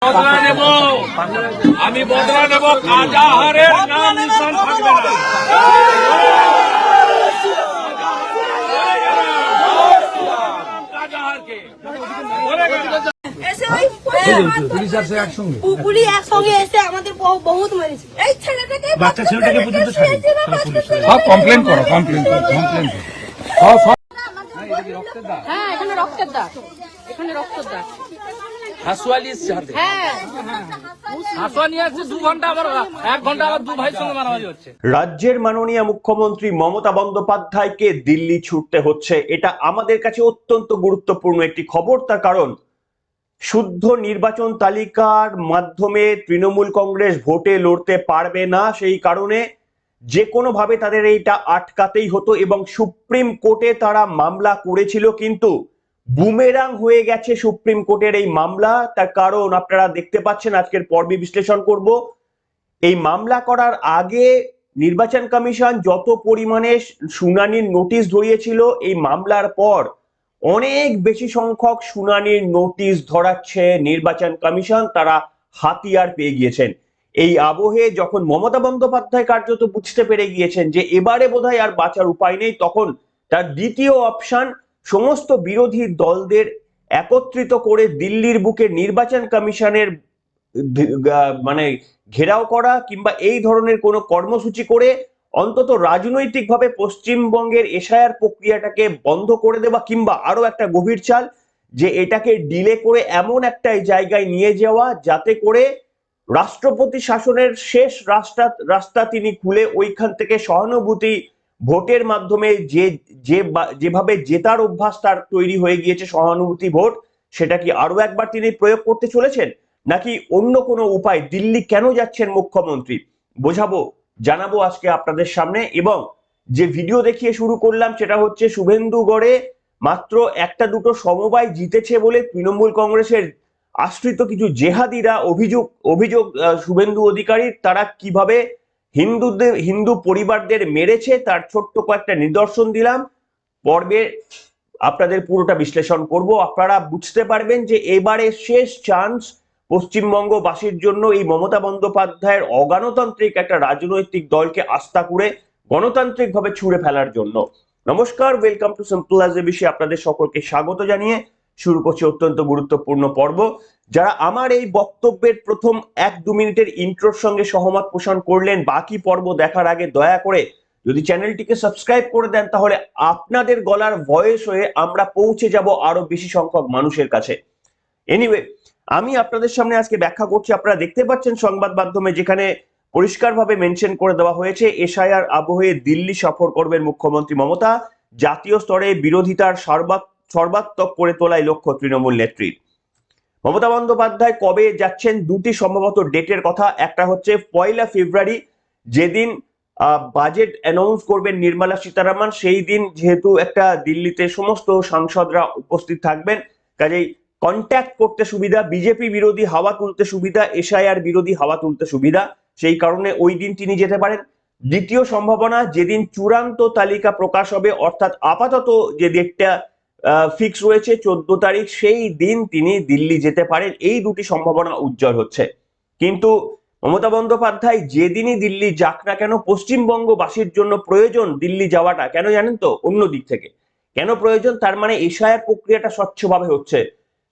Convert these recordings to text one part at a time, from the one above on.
বদলা নেব, আমি বদলা নেব, কাজাহারের নাম নিশান থাকবে না। কাজাহারকে পুলিশ একসঙ্গে এসে আমাদের বহুত মেরেছে। এই ছেলেটাকে বাচ্চা ছেলেটাকে পর্যন্ত সব কমপ্লেন করো, কমপ্লেন করো। হ্যাঁ, এখানে রক্তের দাগ, এখানে রক্তের দাগ। হাসুয়ালি সাথে হাসুয়া নিয়ে আসছে 2 ঘন্টা, আবার 1 ঘন্টা আবার 2 ভাইয়ের সঙ্গে মারামারি হচ্ছে। রাজ্যের মাননীয় মুখ্যমন্ত্রী মমতা বন্দ্যোপাধ্যায়কে দিল্লি ছুটতে হচ্ছে, এটা আমাদের কাছে অত্যন্ত গুরুত্বপূর্ণ একটি খবর। তার কারণ শুদ্ধ নির্বাচন তালিকার মাধ্যমে তৃণমূল কংগ্রেস ভোটে লড়তে পারবে না, সেই কারণে যে কোনো ভাবে তাদের এইটা আটকাতেই হতো এবং সুপ্রিম কোর্টে তারা মামলা করেছিল, কিন্তু বুমেরাং হয়ে গেছে সুপ্রিম কোর্টের এই মামলা। তার কারণ আপনারা দেখতে পাচ্ছেন, আজকের পর্বে বিশ্লেষণ করব। এই মামলা করার আগে নির্বাচন কমিশন যত পরিমাণে শুনানির নোটিশ ধরিয়েছিল, এই মামলার পর অনেক বেশি সংখ্যক শুনানির নোটিশ ধরাচ্ছে নির্বাচন কমিশন। তারা হাতিয়ার পেয়ে গিয়েছেন। এই আবহে যখন মমতা বন্দ্যোপাধ্যায় কার্যত বুঝতে পেরে গিয়েছেন যে এবারে বোধহয় আর বাঁচার উপায় নেই, তখন তার দ্বিতীয় অপশন সমস্ত বিরোধী দলদের একত্রিত করে দিল্লির বুকে নির্বাচন কমিশনের মানে ঘেরাও করা কিংবা এই ধরনের কোনো কর্মসূচি করে অন্তত রাজনৈতিকভাবে পশ্চিমবঙ্গের এসআইআর প্রক্রিয়াটাকে বন্ধ করে দেওয়া, কিংবা আরো একটা গভীর চাল যে এটাকে ডিলে করে এমন একটা জায়গায় নিয়ে যাওয়া যাতে করে রাষ্ট্রপতি শাসনের শেষ রাস্তা তিনি খুলে ওইখান থেকে সহানুভূতি ভোটের মাধ্যমে যেভাবে জেতার অভ্যাস তার তৈরি হয়ে গিয়েছে, সহানুভূতি ভোট, সেটা কি আরো একবার তিনি প্রয়োগ করতে চলেছেন, নাকি অন্য কোনো উপায়? দিল্লি কেন যাচ্ছেন মুখ্যমন্ত্রী বোঝাবো, জানাবো আজকে আপনাদের সামনে। এবং যে ভিডিও দেখিয়ে শুরু করলাম সেটা হচ্ছে শুভেন্দুগড়ে মাত্র 1-2 সমবায় জিতেছে বলে তৃণমূল কংগ্রেসের আশ্রিত কিছু জেহাদিরা অভিযোগ শুভেন্দু অধিকারীর, তারা কিভাবে হিন্দু পরিবারদের মেরেছে তার ছোট্ট কয়েকটা নিদর্শন দিলাম। পর্বে আপনাদের পুরোটা বিশ্লেষণ করব। আপনারা বুঝতে পারবেন যে এবারে শেষ চান্স পশ্চিমবঙ্গবাসীর জন্য এই মমতা বন্দ্যোপাধ্যায়ের অগণতান্ত্রিক একটা রাজনৈতিক দলকে আস্থা করে গণতান্ত্রিক ভাবে ছুঁড়ে ফেলার জন্য। নমস্কার, welcome to simple as a বিষয়। আপনাদের সকলকে স্বাগত জানিয়ে শুরু করছি অত্যন্ত গুরুত্বপূর্ণ পর্ব। যারা আমার এই বক্তব্যের প্রথম 1-2 মিনিটের ইন্ট্রোর সঙ্গে সহমত পোষণ করলেন, বাকি পর্ব দেখার আগে দয়া করে যদি চ্যানেলটিকে সাবস্ক্রাইব করে দেন, তাহলে আপনাদের গলার ভয়েস হয়ে আমরা পৌঁছে যাব আরো বেশি সংখ্যক মানুষের কাছে। এনিওয়ে, আমি আপনাদের সামনে আজকে ব্যাখ্যা করছি। আপনারা দেখতে পাচ্ছেন সংবাদ মাধ্যমে যেখানে পরিষ্কারভাবে মেনশন করে দেওয়া হয়েছে এসআইআর আবহে দিল্লি সফর করবেন মুখ্যমন্ত্রী মমতা। জাতীয় স্তরে বিরোধিতার সর্বাত্মক করে তোলাই লক্ষ্য তৃণমূল নেত্রীর। মমতা বন্দ্যোপাধ্যায় কবে যাচ্ছেন, দুটি সম্ভবত ডেটের কথা। একটা হচ্ছে 1 ফেব্রুয়ারি, যেদিন বাজেট অ্যানাউন্স করবেন নির্মলা সীতারামন, সেই দিন যেহেতু একটা দিল্লিতে সমস্ত সাংসদরা উপস্থিত থাকবেন, কাজেই কন্ট্যাক্ট করতে সুবিধা, বিজেপি বিরোধী হাওয়া তুলতে সুবিধা, এসআইআর বিরোধী হাওয়া তুলতে সুবিধা, সেই কারণে ওই দিন তিনি যেতে পারেন। দ্বিতীয় সম্ভাবনা, যেদিন চূড়ান্ত তালিকা প্রকাশ হবে, অর্থাৎ আপাতত যে ডেটটা ফিক্স রয়েছে 14 তারিখ, সেই দিন তিনি দিল্লি যেতে পারেন। এই দুটি সম্ভাবনা উজ্জ্বল হচ্ছে। কিন্তু মমতা বন্দ্যোপাধ্যায় যেদিনই দিল্লি যাক না কেন, পশ্চিমবঙ্গবাসীর জন্য প্রয়োজন দিল্লি যাওয়াটা। কেন জানেন তো? অন্য দিক থেকে কেন প্রয়োজন, তার মানে এসআইআর প্রক্রিয়াটা স্বচ্ছভাবে হচ্ছে।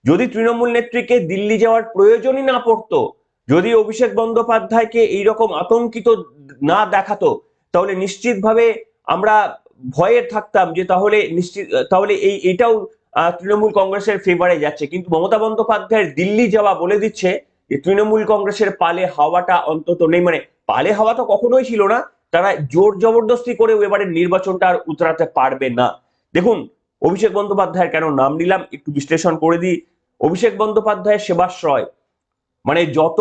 যদি তৃণমূল নেত্রীকে দিল্লি যাওয়ার প্রয়োজনই না পড়তো, যদি অভিষেক বন্দ্যোপাধ্যায়কে এইরকম আতঙ্কিত না দেখাতো, তাহলে নিশ্চিতভাবে আমরা ভয়ে থাকতাম যে তাহলে এটাও তৃণমূল কংগ্রেসের ফেভারে যাচ্ছে। কিন্তু মমতা বন্দ্যোপাধ্যায়ের দিল্লি যাওয়া বলে দিচ্ছে যে তৃণমূল কংগ্রেসের পালে হাওয়াটা অন্তত নেই। মানে পালে হাওয়া তো কখনোই ছিল না, তারা জোর জবরদস্তি করে এবারে নির্বাচনটা আর উতরাতে পারবে না। দেখুন, অভিষেক বন্দ্যোপাধ্যায়ের কেন নাম নিলাম একটু বিশ্লেষণ করে দিই। অভিষেক বন্দ্যোপাধ্যায়ের সেবাশ্রয়, মানে যত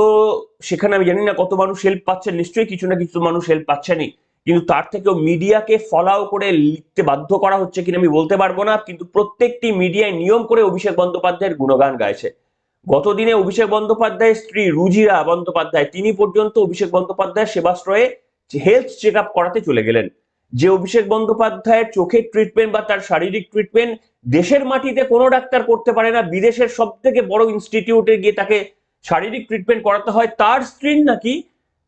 সেখানে আমি জানি না কত মানুষ হেল্প পাচ্ছেন, নিশ্চয়ই কিছু না কিছু মানুষ হেল্প পাচ্ছেনই, কিন্তু তার থেকেও মিডিয়াকে ফলাও করে লিখতে বাধ্য করা হচ্ছে কিনা আমি বলতে পারবো না, কিন্তু প্রত্যেকটি মিডিয়ায় নিয়ম করে অভিষেক বন্দ্যোপাধ্যায়ের গুণগান গাইছে। গতদিনে অভিষেক বন্দ্যোপাধ্যায়ের স্ত্রী রুজিরা বন্দ্যোপাধ্যায়, তিনি পর্যন্ত অভিষেক বন্দ্যোপাধ্যায়ের সেবাশ্রয়ে হেলথ চেক আপ করাতে চলে গেলেন। যে অভিষেক বন্দ্যোপাধ্যায়ের চোখের ট্রিটমেন্ট বা তার শারীরিক ট্রিটমেন্ট দেশের মাটিতে কোনো ডাক্তার করতে পারে না, বিদেশের সব থেকে বড় ইনস্টিটিউটে গিয়ে তাকে শারীরিক ট্রিটমেন্ট করাতে হয়, তার স্ত্রীর নাকি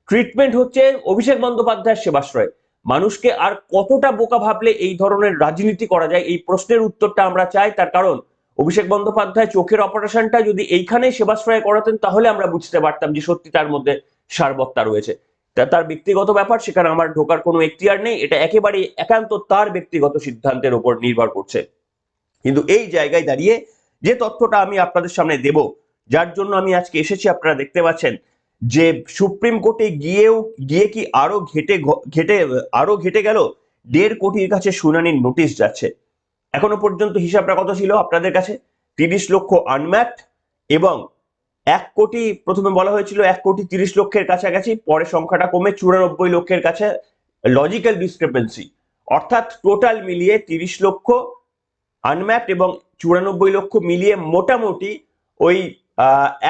ট্রিটমেন্ট হচ্ছে অভিষেক বন্দ্যোপাধ্যায়ের সেবাশ্রয়ে। মানুষকে আর কতটা বোকা ভাবলে এই ধরনের রাজনীতি করা যায়, এই প্রশ্নের উত্তরটা আমরা চাই। তার কারণ অভিষেক বন্দ্যোপাধ্যায় চোখের অপারেশনটা যদি এইখানেই সেবাশ্রয়ে করাতেন তাহলে আমরা বুঝতে পারতাম যে সত্যি তার মধ্যে সারবত্তা রয়েছে। তার ব্যক্তিগত ব্যাপার, সেখানে আমার ঢোকার কোনো এখতিয়ার নেই, এটা একেবারে একান্ত তার ব্যক্তিগত সিদ্ধান্তের উপর নির্ভর করছে। কিন্তু এই জায়গায় দাঁড়িয়ে যে তথ্যটা আমি আপনাদের সামনে দেব, যার জন্য আমি আজকে এসেছি, আপনারা দেখতে পাচ্ছেন যে সুপ্রিম কোর্টে গিয়ে কি আরো ঘেটে গেল, 1.5 কোটির কাছে শুনানির নোটিশ যাচ্ছে। এখনো পর্যন্ত হিসাবটা কত ছিল আপনাদের কাছে? 30 লক্ষ আনম্যাপড এবং 1 কোটি, প্রথমে বলা হয়েছিল 1 কোটি 30 লক্ষের কাছাকাছি, পরে সংখ্যাটা কমে 94 লক্ষের কাছে লজিক্যাল ডিসক্রিপেন্সি। অর্থাৎ টোটাল মিলিয়ে 30 লক্ষ আনম্যাপড এবং 94 লক্ষ মিলিয়ে মোটামুটি ওই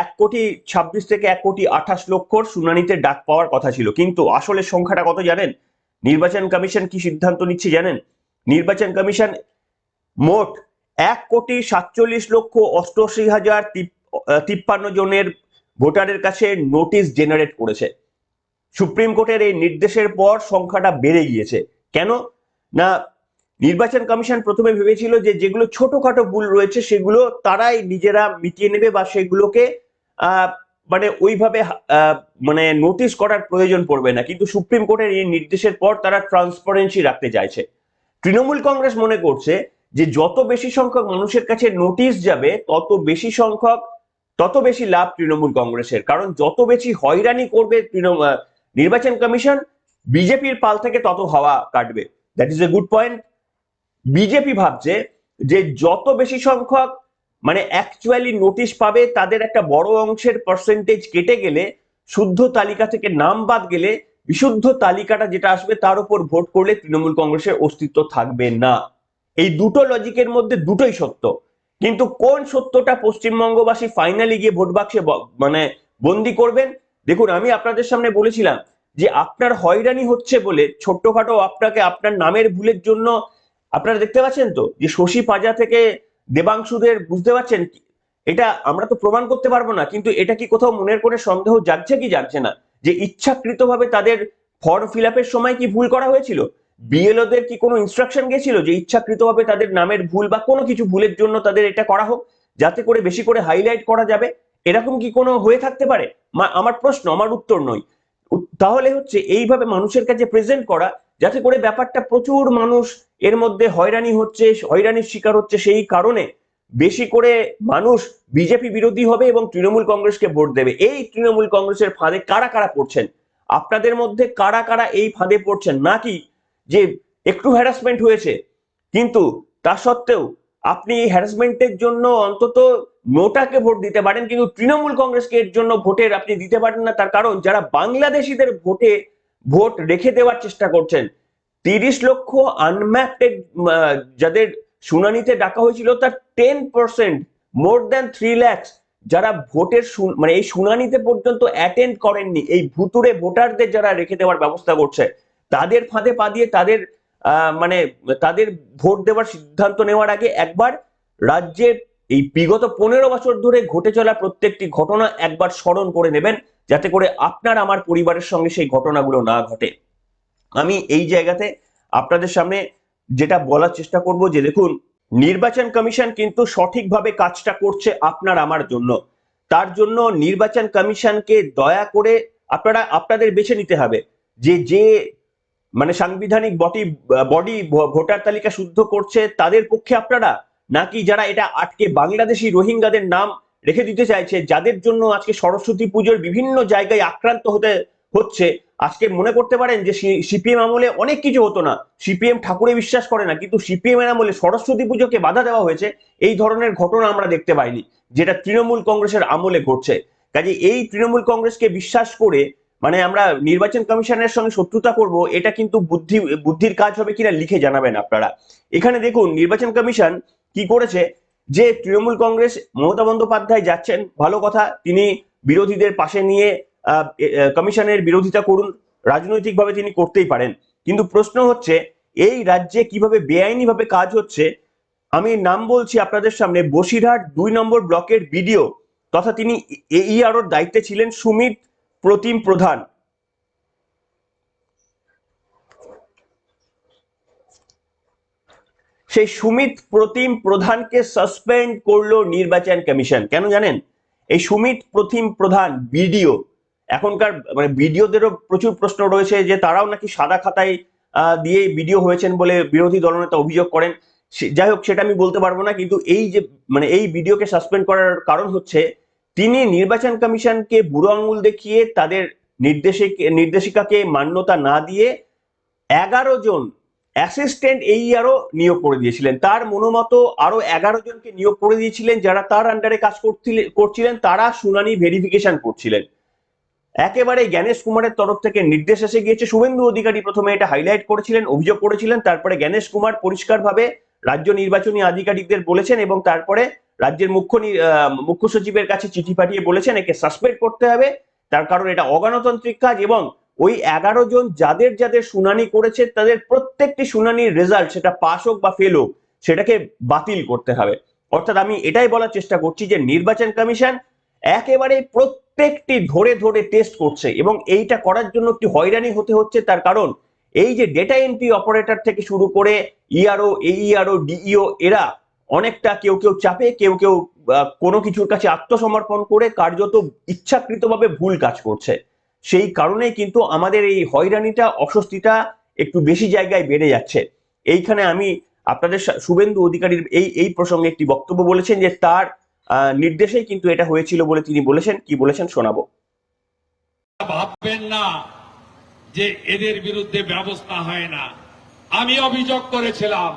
1 কোটি 26 থেকে 1 কোটি 28 লক্ষর শুনানিতে ডাক পাওয়ার কথা ছিল। কিন্তু আসলে সংখ্যাটা কত জানেন? নির্বাচন কমিশন কি সিদ্ধান্ত নিচ্ছে জানেন? নির্বাচন কমিশন মোট 1 কোটি 47 লক্ষ 88,053 জনের ভোটারের কাছে নোটিশ জেনারেট করেছে। সুপ্রিম কোর্টের এই নির্দেশের পর সংখ্যাটা বেড়ে গিয়েছে। কেন না, নির্বাচন কমিশন প্রথমে ভেবেছিল যে যেগুলো ছোটখাটো ভুল রয়েছে সেগুলো তারাই নিজেরা মিটিয়ে নেবে বা সেগুলোকে মানে ওইভাবে মানে নোটিশ করার প্রয়োজন পড়বে না। কিন্তু সুপ্রিম কোর্টের এই নির্দেশের পর তারা ট্রান্সপারেন্সি রাখতে চাইছে। তৃণমূল কংগ্রেস মনে করছে যে যত বেশি সংখ্যক মানুষের কাছে নোটিশ যাবে তত বেশি লাভ তৃণমূল কংগ্রেসের। কারণ যত বেশি হয়রানি করবে নির্বাচন কমিশন, বিজেপির পাল থেকে তত হাওয়া কাটবে। That is a good point. BJP ভাবছে যে যত বেশি সংখ্যক মানে অ্যাকচুয়ালি নোটিশ পাবে, তাদের একটা বড় অংশের পার্সেন্টেজ কেটে গেলে, শুদ্ধ তালিকা থেকে নাম বাদ গেলে, বিশুদ্ধ তালিকাটা যেটা আসবে তার উপর ভোট করলে তৃণমূল কংগ্রেসের অস্তিত্ব থাকবে না। এই দুটো লজিকের মধ্যে দুটোই সত্য। কিন্তু কোন সত্যটা পশ্চিমবঙ্গবাসী ফাইনালি গিয়ে ভোট বাক্সে মানে বন্দি করবেন? দেখুন, আমি আপনাদের সামনে বলেছিলাম যে আপনার হয়রানি হচ্ছে বলে ছোট্টখাটো আপনাকে আপনার নামের ভুলের জন্য, আপনারা দেখতে পাচ্ছেন তো যে শশী পাজা থেকে দেবাংশুদের, বুঝতে পারছেন, এটা আমরা তো প্রমাণ করতে পারবো না, কিন্তু এটা কি কোথাও মনের করে সন্দেহ জাগছে কি জাগছে না যে ইচ্ছাকৃতভাবে তাদের ফর্ম ফিল আপের সময় কি ভুল করা হয়েছিল? বিএলওদের কি কোনো ইনস্ট্রাকশন গেছিল যে ইচ্ছাকৃতভাবে তাদের নামের ভুল বা কোনো কিছু ভুলের জন্য তাদের এটা করা হোক, যাতে করে বেশি করে হাইলাইট করা যাবে? এরকম কি কোনো হয়ে থাকতে পারে? আমার প্রশ্ন, আমার উত্তর নয়। তাহলে হচ্ছে এইভাবে মানুষের কাছে প্রেজেন্ট করা, যাতে করে ব্যাপারটা প্রচুর মানুষ এর মধ্যে হয়রানির শিকার হচ্ছে, সেই কারণে বেশি করে মানুষ বিজেপি বিরোধী হবে এবং তৃণমূল কংগ্রেসকে ভোট দেবে। এই তৃণমূল কংগ্রেসের ফাঁদে কারা কারা পড়ছেন? আপনাদের মধ্যে কারা কারা এই ফাঁদে পড়ছেন? নাকি যে একটু হ্যারাসমেন্ট হয়েছে কিন্তু তা সত্ত্বেও আপনি এই হ্যারাসমেন্টের জন্য অন্তত নোটাকে ভোট দিতে পারেন, কিন্তু তৃণমূল কংগ্রেসকে এর জন্য ভোটের আপনি দিতে পারেন না? তার কারণ যারা বাংলাদেশিদের ভোট রেখে দেওয়ার চেষ্টা করছেন, 30 লক্ষ আনম্যাপড যাদের শুনানিতে ডাকা হয়েছিল তার 10%, মোর দ্যান 3 লাখ যারা ভোটের মানে এই শুনানিতে পর্যন্ত অ্যাটেন্ড করেননি, এই ভুতুরে ভোটারদের যারা রেখে দেওয়ার ব্যবস্থা করছে, তাদের ফাঁদে পা দিয়ে মানে তাদের ভোট দেওয়ার সিদ্ধান্ত নেওয়ার আগে একবার রাজ্যের এই বিগত 15 বছর ধরে ঘটে চলা প্রত্যেকটি ঘটনা একবার স্মরণ করে নেবেন, যাতে করে আপনার আমার পরিবারের সঙ্গে সেই ঘটনাগুলো না ঘটে। আমি এই জায়গাতে আপনাদের সামনে যেটা বলার চেষ্টা করব যে দেখুন, নির্বাচন কমিশন কিন্তু সঠিকভাবে কাজটা করছে আপনার আমার জন্য। তার জন্য নির্বাচন কমিশনকে দয়া করে আপনাদের বেছে নিতে হবে যে মানে সাংবিধানিক বডি ভোটার তালিকা শুদ্ধ করছে তাদের পক্ষে আপনারা, নাকি যারা এটা আটকে বাংলাদেশি রোহিঙ্গাদের নাম রেখে দিতে চাইছে, যাদের জন্য আজকে সরস্বতী পুজোর বিভিন্ন জায়গায় আক্রান্ত হচ্ছে। আজকে মনে করতে পারেন যে সিপিএম আমলে অনেক কিছু হতো না, সিপিএম ঠাকুরে বিশ্বাস করে না, কিন্তু সিপিএম এর আমলে সরস্বতী পুজোকে বাধা দেওয়া হয়েছে, এই ধরনের ঘটনা আমরা দেখতে পাইনি, যেটা তৃণমূল কংগ্রেসের আমলে ঘটছে। কাজে এই তৃণমূল কংগ্রেসকে বিশ্বাস করে মানে আমরা নির্বাচন কমিশনের সঙ্গে শত্রুতা করব, এটা কিন্তু বুদ্ধির কাজ হবে কিনা লিখে জানাবেন আপনারা। এখানে দেখুন নির্বাচন কমিশন কি করেছে, যে তৃণমূল কংগ্রেস মমতা বন্দ্যোপাধ্যায় যাচ্ছেন, ভালো কথা, তিনি বিরোধীদের পাশে নিয়ে কমিশনের বিরোধিতা করুন, রাজনৈতিকভাবে তিনি করতেই পারেন, কিন্তু প্রশ্ন হচ্ছে এই রাজ্যে কিভাবে বেআইনি ভাবে কাজ হচ্ছে। আমি নাম বলছি আপনাদের সামনে, বসিরহাট 2 নম্বর ব্লকের বিডিও তথা তিনি এইআরওর দায়িত্বে ছিলেন সুমিত প্রতিম প্রধান। সেই সুমিত প্রতিম প্রধানকে সাসপেন্ড করলো নির্বাচন কমিশন। কেন জানেন? এই সুমিত প্রতিম প্রধান বিডিও, এখনকার মানে বিডিওদেরও প্রচুর প্রশ্ন রয়েছে যে তারাও নাকি সাদা খাতায় দিয়ে বিডিও হয়েছেন বলে বিরোধী দলনেতা অভিযোগ করেন। যাই হোক, সেটা আমি বলতে পারবো না, কিন্তু এই যে মানে এই বিডিওকে সাসপেন্ড করার কারণ হচ্ছে তিনি নির্বাচন কমিশনকে বুড়ো আঙুল দেখিয়ে তাদের নির্দেশিকাকে মান্যতা না দিয়ে 11 জন অ্যাসিস্ট্যান্ট এইআরও নিয়োগ করে দিয়েছিলেন। তার মনোমতো আরো 11 জনকে নিয়োগ করে দিয়েছিলেন যারা তার আন্ডারে কাজ করছিলেন, তারা শুনানি ভেরিফিকেশন করছিলেন। একেবারে জ্ঞানেশ কুমারের তরফ থেকে নির্দেশ এসে গিয়েছে। শুভেন্দু অধিকারী প্রথমে এটা হাইলাইট করেছিলেন, অভিযোগ করেছিলেন, তারপরে জ্ঞানেশ কুমার পরিষ্কারভাবে রাজ্য নির্বাচনী আধিকারিকদের বলেছেন এবং তারপরে রাজ্যের মুখ্য সচিবের কাছে চিঠি পাঠিয়ে বলেছেন একে সাসপেন্ড করতে হবে, তার কারণ এটা অগণতান্ত্রিক কাজ এবং ওই 11 জন যাদের যাদের শুনানি করেছে তাদের প্রত্যেকটি শুনানির রেজাল্ট, সেটা পাস হোক বা ফেল হোক, সেটাকে বাতিল করতে হবে। অর্থাৎ আমি এটাই বলার চেষ্টা করছি যে নির্বাচন কমিশন একেবারে প্রত্যেকটি ধরে ধরে টেস্ট করছে এবং এইটা করার জন্য একটি হয়রানি হতে হচ্ছে। তার কারণ এই যে ডেটা এন্ট্রি অপারেটর থেকে শুরু করে ইআরও, এইআরও, ডিইও, এরা অনেকটা কেউ কেউ চাপে, কেউ কেউ কোনো কিছুর কাছে আত্মসমর্পণ করে কার্যত ইচ্ছাকৃতভাবে ভুল কাজ করছে। সেই কারণেই কিন্তু আমাদের এই হয়রানিটা, অস্বস্তিটা একটু বেশি জায়গায় বেড়ে যাচ্ছে। এইখানে আমি আপনাদের শুভেন্দু অধিকারীর এই প্রসঙ্গে একটি বক্তব্য বলেছেন যে তার নির্দেশেই কিন্তু এটা হয়েছিল বলে তিনি বলেছেন। কি বলেছেন শোনাবো। ভাববেন না যে এদের বিরুদ্ধে ব্যবস্থা হয় না। আমি অভিযোগ করেছিলাম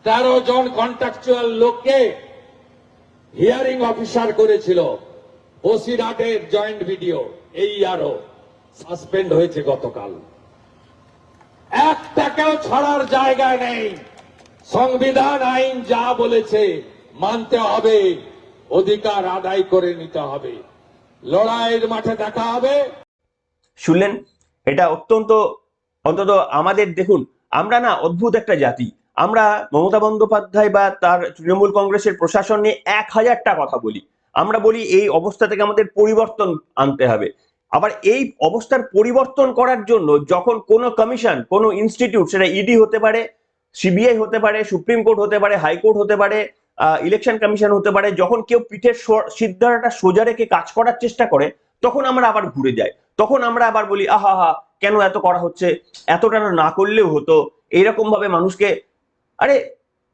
13 জন কন্ট্রাকচুয়াল লোককে হিয়ারিং অফিসার করেছিল বসিরহাটের জয়েন্ট ভিডিও, এইআরও সাসপেন্ড হয়েছে গতকাল। একটাকেও ছাড়ার জায়গা নেই। সংবিধান আইন যা বলেছে মানতে হবে, অধিকার আদায় করে নিতে হবে, লড়াইয়ের মাঠে দেখা হবে। শুনলেন? এটা অন্তত আমাদের, দেখুন আমরা না অদ্ভুত একটা জাতি। আমরা মমতা বন্দ্যোপাধ্যায় বা তার তৃণমূল কংগ্রেসের প্রশাসন নিয়ে 1000টা কথা বলি। আমরা বলি এই অবস্থা থেকে আমাদের পরিবর্তন আনতে হবে। আবার এই অবস্থার পরিবর্তন করার জন্য যখন কোনো কমিশন, কোনো ইনস্টিটিউট, সেটা ইডি হতে পারে, সিবিআই হতে পারে, সুপ্রিম কোর্ট হতে পারে, হাইকোর্ট হতে পারে, ইলেকশন কমিশন হতে পারে, যখন কেউ পিঠের সিদ্ধাটা সোজা রেখে কাজ করার চেষ্টা করে তখন আমরা আবার ঘুরে যাই। তখন আমরা আবার বলি আহা হা কেন এত করা হচ্ছে, এতটা না করলেও হতো, এইরকম ভাবে মানুষকে। আরে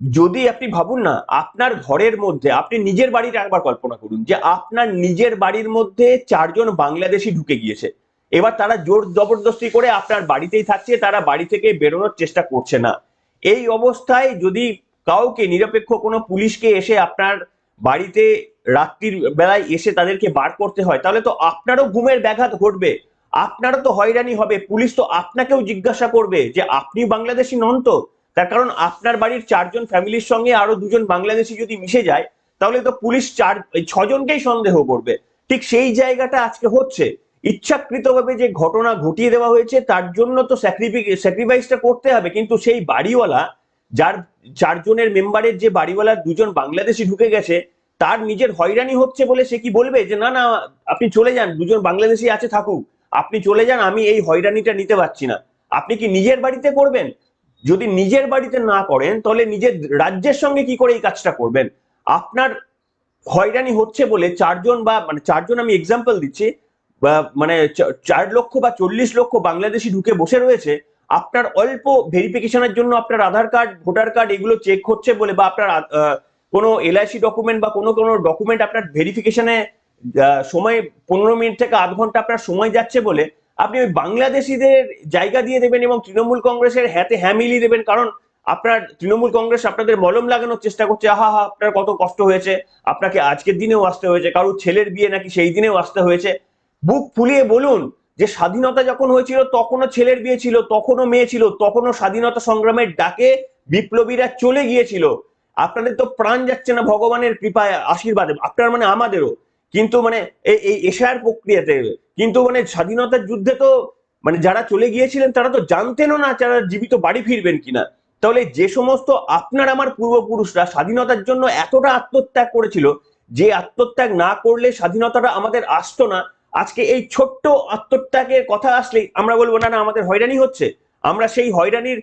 যদি আপনি ভাবুন না, আপনার ঘরের মধ্যে, আপনি নিজের বাড়িটা একবার কল্পনা করুন যে আপনার নিজের বাড়ির মধ্যে 4 জন বাংলাদেশি ঢুকে গিয়েছে। এবার তারা জোর জবরদস্তি করে আপনার বাড়িতেই থাকছে, তারা বাড়ি থেকে বেরোনোর চেষ্টা করছে না। এই অবস্থায় যদি কাউকে, নিরপেক্ষ কোনো পুলিশকে এসে আপনার বাড়িতে রাত্রির বেলায় এসে তাদেরকে বার করতে হয়, তাহলে তো আপনারও ঘুমের ব্যাঘাত ঘটবে, আপনারও তো হয়রানি হবে। পুলিশ তো আপনাকেও জিজ্ঞাসা করবে যে আপনি বাংলাদেশি নন তো। তার কারণ আপনার বাড়ির 4 জন ফ্যামিলির সঙ্গে আরো 2 জন বাংলাদেশি যদি মিশে যায় তাহলে তো পুলিশ 6 জনকেই সন্দেহ করবে। ঠিক সেই জায়গাটা আজকে হচ্ছে। ইচ্ছাকৃতভাবে যে ঘটনা ঘটিয়ে দেওয়া হয়েছে তার জন্য তো স্যাক্রিফাইসটা করতে হবে, কিন্তু সেই বাড়িওয়ালা, যার 4 জনের মেম্বারের যে বাড়িওয়ালার 2 জন বাংলাদেশি ঢুকে গেছে, তার নিজের হয়রানি হচ্ছে বলে সে কি বলবে যে না না আপনি চলে যান, 2 জন বাংলাদেশি আছে থাকুক, আপনি চলে যান, আমি এই হয়রানিটা নিতে পারছি না। আপনি কি নিজের বাড়িতে করবেন? যদি নিজের বাড়িতে না করেন তাহলে নিজের রাজ্যের সঙ্গে কি করে এই কাজটা করবেন? আপনার হয়রানি হচ্ছে বলে 4 জন বা মানে 4 জন, আমি এক্সাম্পল দিচ্ছি, মানে 4 লক্ষ বা 40 লক্ষ বাংলাদেশি ঢুকে বসে রয়েছে, আপনার অল্প ভেরিফিকেশনের জন্য আপনার আধার কার্ড, ভোটার কার্ড এগুলো চেক হচ্ছে বলে, বা আপনার কোনো এলআইসি ডকুমেন্ট বা কোনো ডকুমেন্ট আপনার ভেরিফিকেশনে সময় 15 মিনিট থেকে আধ ঘন্টা আপনার সময় যাচ্ছে বলে আপনি ওই বাংলাদেশিদের জায়গা দিয়ে দেবেন এবং তৃণমূল কংগ্রেসের হাতে হ্যাঁ মিলিয়ে দেবেন। কারণ আপনার তৃণমূল কংগ্রেস আপনাদের মলম লাগানোর চেষ্টা করছে, আহা হা আপনার কত কষ্ট হয়েছে, আপনাকে আজকের দিনেও আসতে হয়েছে, কারোর ছেলের বিয়ে নাকি সেই দিনেও আসতে হয়েছে। বুক ফুলিয়ে বলুন যে স্বাধীনতা যখন হয়েছিল তখনও ছেলের বিয়ে ছিল, তখনও মেয়ে ছিল, তখনও স্বাধীনতা সংগ্রামের ডাকে বিপ্লবীরা চলে গিয়েছিল। আপনাদের তো প্রাণ যাচ্ছে না ভগবানের কৃপায়, আশীর্বাদে, আপনার মানে আমাদেরও, কিন্তু মানে এই এশার প্রক্রিয়াতে, কিন্তু মানে স্বাধীনতার যুদ্ধে তো মানে যারা চলে গিয়েছিলেন তারা তো জানতেনও না যারা জীবিত বাড়ি ফিরবেন কিনা। তাহলে যে সমস্ত আপনার আমার পূর্বপুরুষরা স্বাধীনতার জন্য এতটা আত্মত্যাগ করেছিল, যে আত্মত্যাগ না করলে স্বাধীনতাটা আমাদের আসতো না, আজকে এই ছোট্ট আত্মত্যাগের কথা আসলেই আমরা বলবো না না আমাদের হয়রানি হচ্ছে। আমরা সেই হয়রানির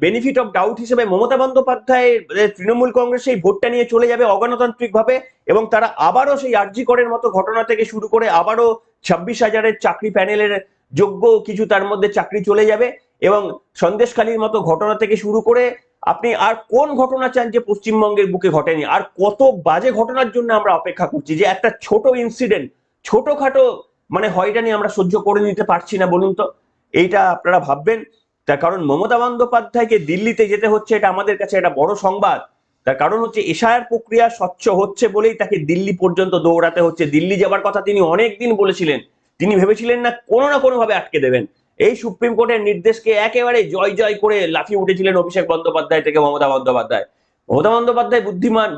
বেনিফিট অফ ডাউট হিসেবে মমতা বন্দ্যোপাধ্যায় তৃণমূল কংগ্রেস সেই ভোটটা নিয়ে চলে যাবে অগণতান্ত্রিক ভাবে, এবং তারা আবারও সেই আরজি করের মতো ঘটনা থেকে শুরু করে আবারও 26,000-এর চাকরি প্যানেলের যোগ্য কিছু তার মধ্যে চাকরি চলে যাবে, এবং সন্দেশখালীর মতো ঘটনা থেকে শুরু করে আপনি আর কোন ঘটনা চান যে পশ্চিমবঙ্গের বুকে ঘটেনি, আর কত বাজে ঘটনার জন্য আমরা অপেক্ষা করছি যে একটা ছোট ইনসিডেন্ট, ছোটখাটো মানে হয়রানি আমরা সহ্য করে নিতে পারছি না বলুন তো। এইটা আপনারা ভাববেন। তার কারণ মমতা বন্দ্যোপাধ্যায়কে দিল্লিতে যেতে হচ্ছে, এটা আমাদের কাছে একটা বড় সংবাদ। তার কারণ হচ্ছে এশায়ার প্রক্রিয়া স্বচ্ছ হচ্ছে বলেই তাকে দিল্লি পর্যন্ত দৌড়াতে হচ্ছে। দিল্লি যাবার কথা তিনি অনেক দিন বলেছিলেন, তিনি ভেবেছিলেন না কোনো ভাবে আটকে দেবেন। এই সুপ্রিম কোর্টের নির্দেশকে একেবারে জয় জয় করে লাফিয়ে উঠেছিলেন অভিষেক বন্দ্যোপাধ্যায় থেকে মমতা বন্দ্যোপাধ্যায়। মমতা বন্দ্যোপাধ্যায়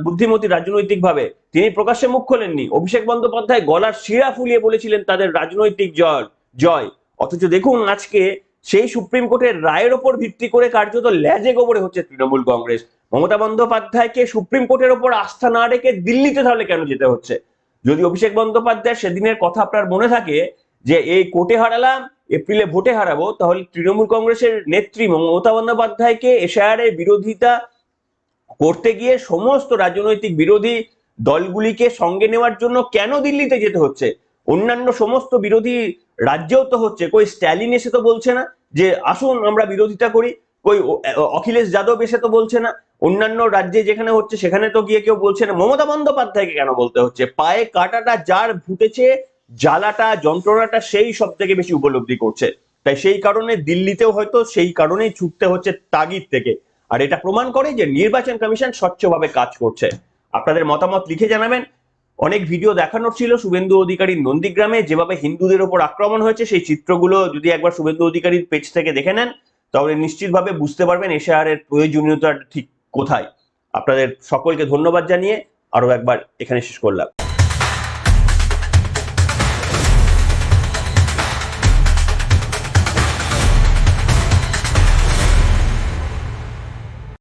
বুদ্ধিমতী রাজনৈতিক ভাবে, তিনি প্রকাশ্যে মুখ খোলেননি। অভিষেক বন্দ্যোপাধ্যায় গলার শিরা ফুলিয়ে বলেছিলেন তাদের রাজনৈতিক জয়। অথচ দেখুন আজকে সেই সুপ্রিম কোর্টের রায়ের ওপর ভিত্তি করে কার্যত ল্যাজে গোবরে হচ্ছে তৃণমূল কংগ্রেস। মমতা বন্দ্যোপাধ্যায়কে সুপ্রিম কোর্টের ওপর আস্থা না রেখে দিল্লিতে তাহলে কেন যেতে হচ্ছে? যদি অভিষেক বন্দ্যোপাধ্যায় সেদিনের কথা আপনার মনে থাকে যে এই কোর্টে হারালাম, এপ্রিলে ভোটে হারাবো, তাহলে তৃণমূল কংগ্রেসের নেত্রী মমতা বন্দ্যোপাধ্যায়কে এশায়ারের বিরোধিতা করতে গিয়ে সমস্ত রাজনৈতিক বিরোধী দলগুলিকে সঙ্গে নেওয়ার জন্য কেন দিল্লিতে যেতে হচ্ছে? অন্যান্য সমস্ত বিরোধী রাজ্যেও তো হচ্ছে। কই স্ট্যালিন এসে তো বলছে না যে আসুন আমরা বিরোধিতা করি, কই অখিলেশ যাদব এসে তো বলছে না, অন্যান্য রাজ্যে যেখানে হচ্ছে সেখানে তো গিয়ে কেউ বলছে না। মমতা বন্দ্যোপাধ্যায়কে কেন বলতে হচ্ছে? পায়ে কাটাটা যার ফুটেছে, জ্বালাটা যন্ত্রণাটা সেই সব থেকে বেশি উপলব্ধি করছে। তাই সেই কারণে দিল্লিতেও হয়তো সেই কারণেই ছুটতে হচ্ছে তাগিদ থেকে। আর এটা প্রমাণ করে যে নির্বাচন কমিশন স্বচ্ছভাবে কাজ করছে। আপনাদের মতামত লিখে জানাবেন। অনেক ভিডিও দেখানোর ছিল শুভেন্দু অধিকারীর নন্দীগ্রামে যেভাবে হিন্দুদের ওপর আক্রমণ হয়েছে, সেই চিত্রগুলো যদি একবার শুভেন্দু অধিকারীর পেজ থেকে দেখে নেন তাহলে নিশ্চিতভাবে বুঝতে পারবেন এশায়ারের প্রয়োজনীয়তা ঠিক কোথায়। আপনাদের সকলকে ধন্যবাদ জানিয়ে আরো একবার এখানে শেষ করলাম।